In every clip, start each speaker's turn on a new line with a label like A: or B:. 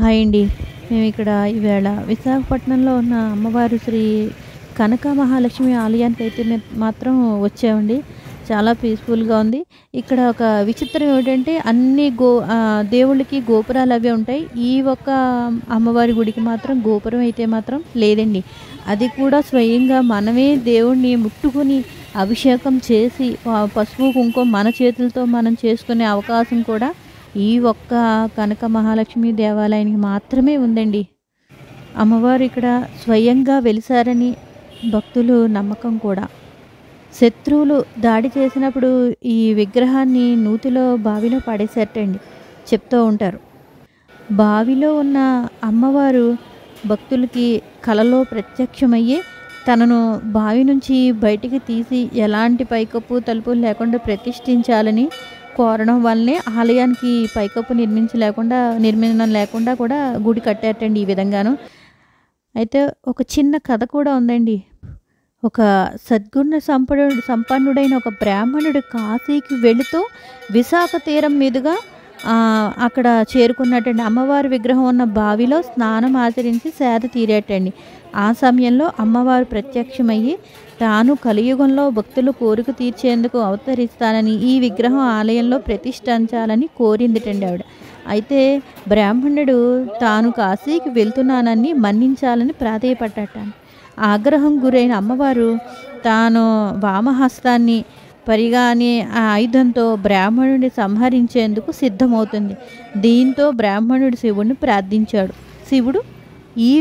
A: Hi అండి. మేము ఇక్కడ ఈవేళ విశాఖపట్నంలో ఉన్న అమ్మవారు శ్రీ కనక మహాలక్ష్మి ఆలయానికైతే మాత్రం వచ్చామండి. చాలా పీస్‌ఫుల్‌గా ఉంది. ఇక్కడ ఒక విచిత్రం ఏమిటంటే అన్ని దేవుళ్ళకి గోపురాలు అవి ఉంటాయి. ఈ ఒక్క అమ్మవారి గుడికి మాత్రం గోపురం అయితే మాత్రం లేదండి. అది కూడా స్వయంగా మనమే దేవుడిని ముట్టుకొని అభిషేకం చేసి పసుపు, కుంకుమ మన చేతులతో మనం చేసుకునే అవకాశం కూడా ఈ ఒక్క కనక మహాలక్ష్మి దేవాలయానికి మాత్రమే ఉందండి. అమ్మవారు ఇక్కడ స్వయంగా వెలిసారని భక్తులు నమ్మకం కూడా. శత్రువులు దాడి చేసినప్పుడు ఈ విగ్రహాన్ని నూతిలో బావిలో పడేసేటండి చెప్తూ ఉంటారు. బావిలో ఉన్న అమ్మవారు భక్తులకి కలలో ప్రత్యక్షమయ్యే తనను బావి నుంచి బయటికి తీసి ఎలాంటి పైకప్పు తలుపులు లేకుండా ప్రతిష్ఠించాలని కోరడం వల్లనే ఆలయానికి పైకప్పు నిర్మాణం లేకుండా కూడా గుడి కట్టారటండి ఈ విధంగాను. అయితే ఒక చిన్న కథ కూడా ఉందండి. ఒక సద్గుణ సంపన్నుడైన ఒక బ్రాహ్మణుడు కాశీకి వెళుతూ విశాఖ తీరం మీదుగా అక్కడ చేరుకున్నట్టండి. అమ్మవారి విగ్రహం ఉన్న బావిలో స్నానం ఆచరించి సేద తీరేటండి. ఆ సమయంలో అమ్మవారు ప్రత్యక్షమయ్యి తాను కలియుగంలో భక్తుల కోరిక తీర్చేందుకు అవతరిస్తానని ఈ విగ్రహం ఆలయంలో ప్రతిష్ఠించాలని కోరిందిటండి ఆవిడ. అయితే బ్రాహ్మణుడు తాను కాశీకి వెళ్తున్నానని మన్నించాలని ప్రాధేయపడ్డట. ఆగ్రహం గురైన అమ్మవారు తాను వామహస్తాన్ని పరిగానే ఆ ఆయుధంతో బ్రాహ్మణుడిని సంహరించేందుకు సిద్ధమవుతుంది. దీంతో బ్రాహ్మణుడు శివుడిని ప్రార్థించాడు. శివుడు ఈ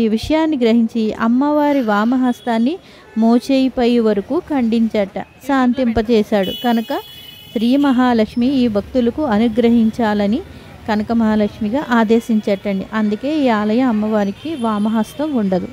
A: విషయాన్ని గ్రహించి అమ్మవారి వామహస్తాన్ని మోచేయిపై వరకు ఖండించట శాంతింపచేశాడు. కనుక శ్రీ మహాలక్ష్మి ఈ భక్తులకు అనుగ్రహించాలని కనక మహాలక్ష్మిగా ఆదేశించటండి. అందుకే ఈ ఆలయ అమ్మవారికి వామహస్తం ఉండదు.